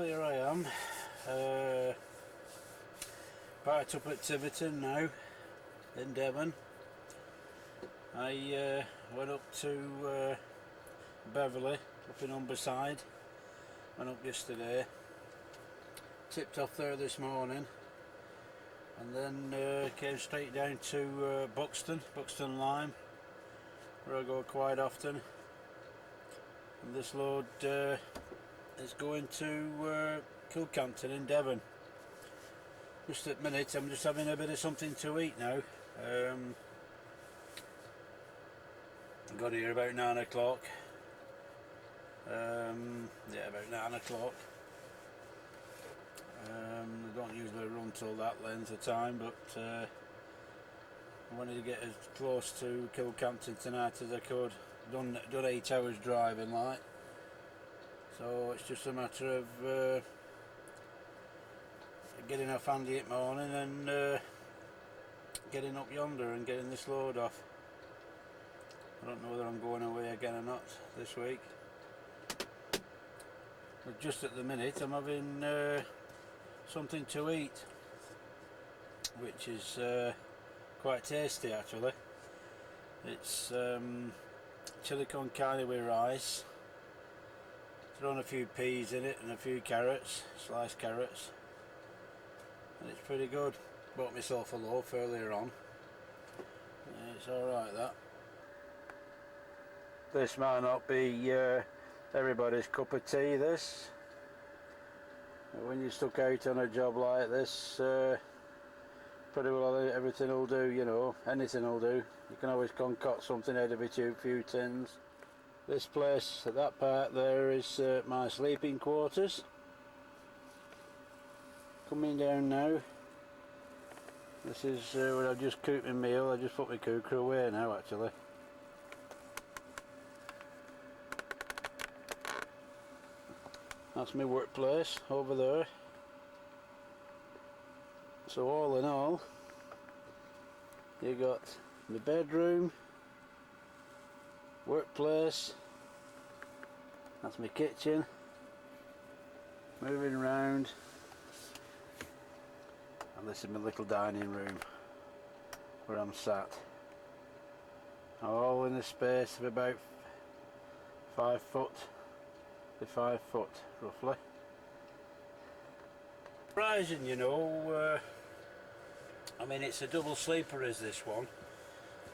here I am, parked up at Tiverton now, in Devon. I went up to Beverley, up in Humberside. Went up yesterday, tipped off there this morning, and then came straight down to Buxton Lime, where I go quite often. And this load is going to Kilcampton in Devon. Just at the minute I'm just having a bit of something to eat now. Got here about 9 o'clock. Yeah, about 9 o'clock. I don't usually run till that length of time, but I wanted to get as close to Kilcampton tonight as I could. Done 8 hours driving, like, so it's just a matter of getting off handy in the morning and getting up yonder and getting this load off. I don't know whether I'm going away again or not this week, but just at the minute I'm having something to eat, which is quite tasty actually. It's chili con carne with rice, thrown a few peas in it and a few carrots, sliced carrots, and it's pretty good. Bought myself a loaf earlier on. It's alright, that. This might not be everybody's cup of tea, this. When you're stuck out on a job like this, pretty well everything will do, you know, anything will do. You can always concoct something out of a few tins. This place, that part there, is my sleeping quarters. Coming down now. This is where I've just cooked my meal. I just put my cooker away now actually. That's my workplace over there. So all in all, you got my bedroom, workplace, that's my kitchen, moving around, and this is my little dining room where I'm sat. All in a space of about 5 foot to 5 foot roughly. Surprising, you know. I mean, it's a double sleeper is this one,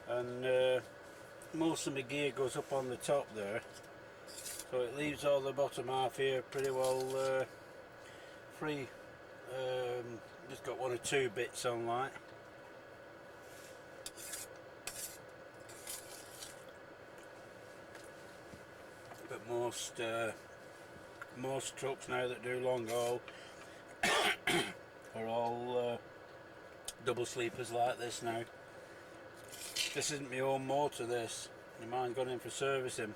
and most of my gear goes up on the top there, so it leaves all the bottom half here pretty well free. Just got 1 or 2 bits on, like. But most trucks now that do long haul are all double sleepers like this now. This isn't my own motor, this. Mine's gone in for servicing,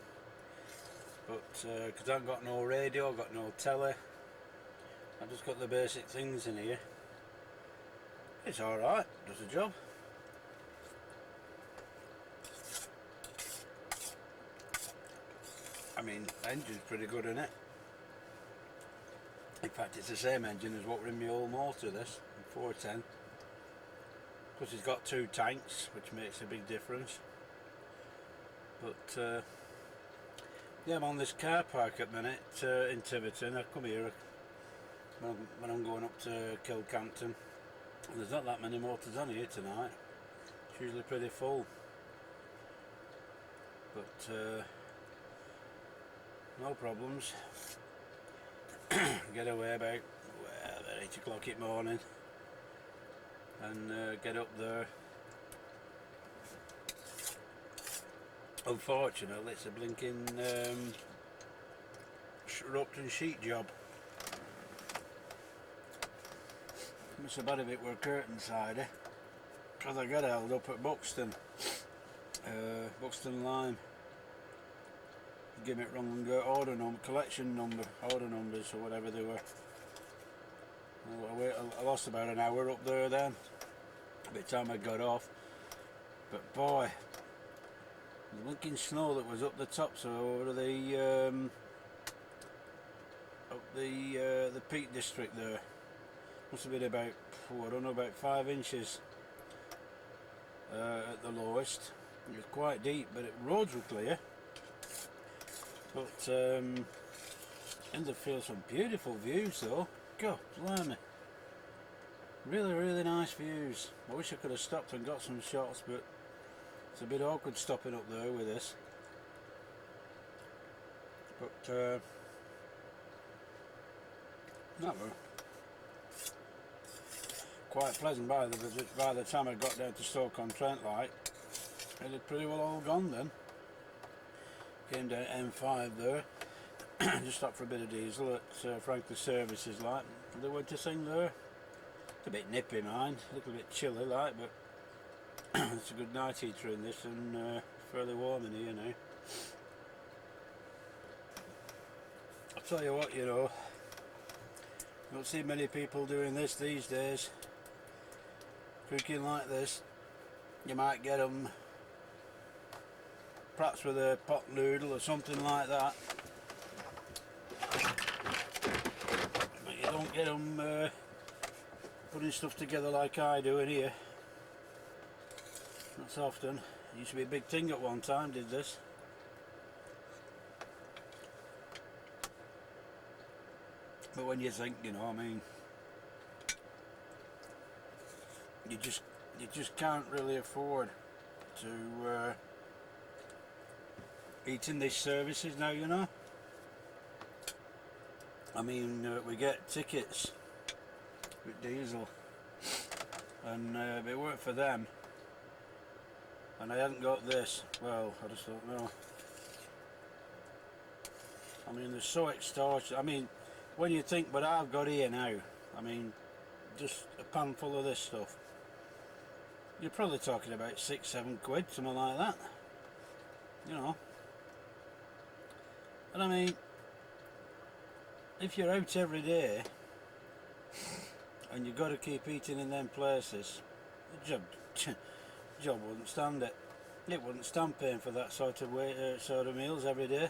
but because I haven't got no radio, I've got no telly, I've just got the basic things in here. It's alright, does the job. I mean, the engine's pretty good in it. In fact, it's the same engine as what were in my old motor, this 410. Plus it's got 2 tanks, which makes a big difference. But yeah, I'm on this car park at the minute in Tiverton. I come here when I'm going up to Kilcampton. And there's not that many motors on here tonight. It's usually pretty full. But no problems. Get away about 8 o'clock in the morning and get up there. Unfortunately, it's a blinking Upton sheet job. It's so bad if it were curtain side, because I got held up at Buxton Lime. Give me it wrong order number, collection number, order numbers or whatever they were. I lost about an hour up there then, by the time I got off. But boy, the blinking snow that was up the tops over up the Peak District there. Must have been about, I don't know, about 5 inches at the lowest. It was quite deep, but the roads were clear. But ended up feeling some beautiful views though. God, blimey. Really, really nice views. I wish I could have stopped and got some shots, but it's a bit awkward stopping up there with this. But no, quite pleasant by the time I got down to Stoke-on-Trent, like it had pretty well all gone then. Came down M5 there, just stopped for a bit of diesel at Frankly Services, like they went to sing there. It's a bit nippy, mind, a little bit chilly, like, but it's a good night heater in this and fairly warm in here now. I'll tell you what, you know, you don't see many people doing this these days. Cooking like this, you might get them perhaps with a pot noodle or something like that, but you don't get them putting stuff together like I do in here. Not so often. It used to be a big thing at one time, did this. But when you think, you know, I mean, you just can't really afford to eat in these services now, you know. I mean, we get tickets with diesel, and if it weren't for them, and I hadn't got this, well, I just don't know. I mean, they're so extortionate. I mean, when you think what I've got here now, I mean, just a pan full of this stuff, you're probably talking about 6-7 quid, something like that, you know. And I mean, if you're out every day and you've got to keep eating in them places, the job wouldn't stand it. It wouldn't stand paying for that sort of meals every day.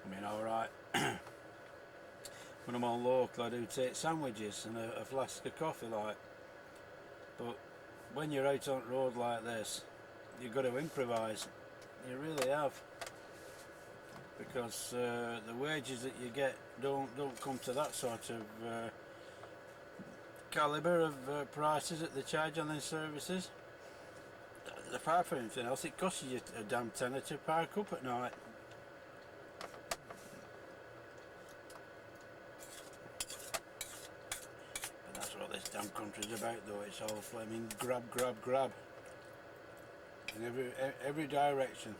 I mean, alright, when I'm on local I do take sandwiches and a flask of coffee, like, but when you're out on the road like this, you've got to improvise. You really have, because the wages that you get don't come to that sort of calibre of prices that they charge on their services. Apart from anything else, it costs you a damn tenner to park up at night. But that's what this damn country's about, though. It's all flaming grab, grab, grab in every direction,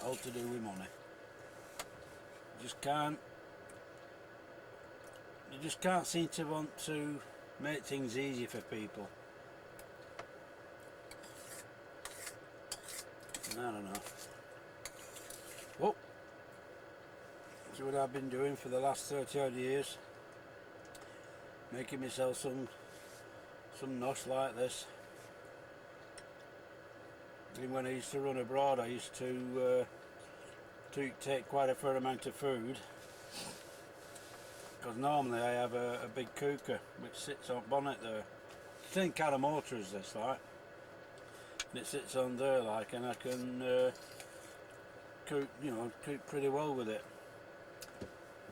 all to do with money. You just can't seem to want to make things easy for people. I don't know. Well, that's what I've been doing for the last 30 odd years, making myself some nosh like this. Even when I used to run abroad, I used to take quite a fair amount of food, because normally I have a big cooker which sits on bonnet there. Same kind of motor as this, like, and it sits on there, like, and I can cook, you know, cook pretty well with it.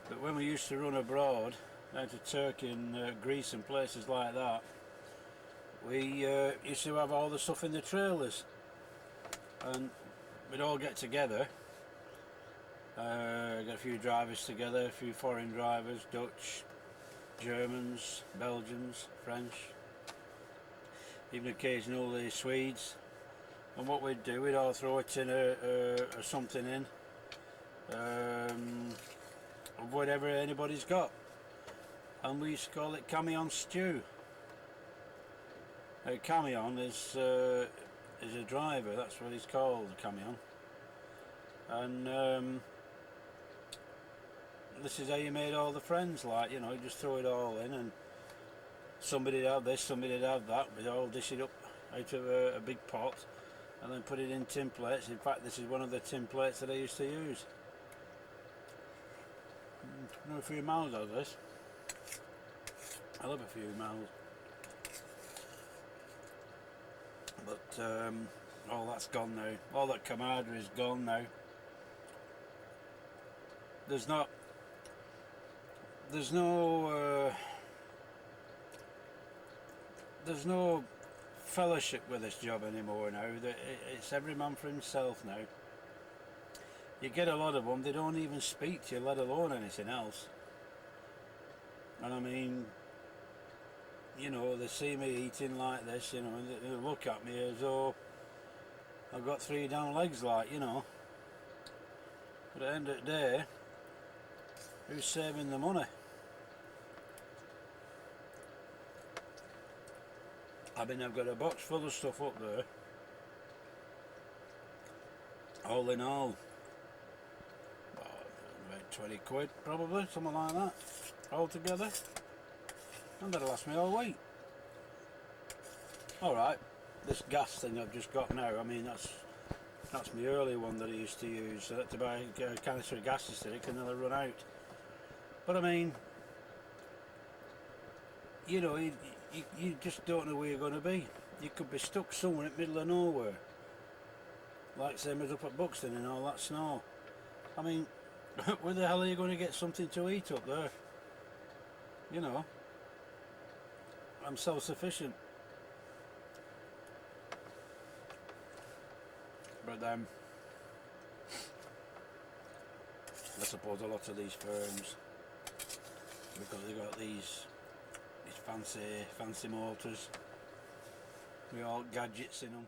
But when we used to run abroad down to Turkey and Greece and places like that, we used to have all the stuff in the trailers, and we'd all get together. Got a few drivers together, a few foreign drivers, Dutch, Germans, Belgians, French, even occasionally Swedes. And what we'd do, we'd all throw it in a something in, of whatever anybody's got. And we used to call it camion stew. A camion is a driver, that's what he's called, a camion. And this is how you made all the friends, like, you know, you just throw it all in, and somebody'd have this, somebody'd have that, we'd all dish it up out of a big pot and then put it in tin plates. In fact, this is one of the tin plates that I used to use. a few miles out of this. I love a few miles. But all that's gone now. All that camaraderie is gone now. There's no fellowship with this job anymore now. It's every man for himself now. You get a lot of them, they don't even speak to you, let alone anything else. And I mean, you know, they see me eating like this, you know, and they look at me as though I've got 3 down legs, like, you know. But at the end of the day, who's saving the money? I mean, I've got a box full of stuff up there. All in all, about 20 quid probably, something like that, altogether. And that'll last me all week. Alright, this gas thing I've just got now, I mean, that's my early one that I used to use. I had to buy a canister of gas yesterday and then I run out. But I mean, you know, you just don't know where you're going to be. You could be stuck somewhere in the middle of nowhere, like same as up at Buxton and all that snow. I mean, where the hell are you going to get something to eat up there? You know, I'm self-sufficient. But I suppose a lot of these firms, because they got these fancy motors with all gadgets in them.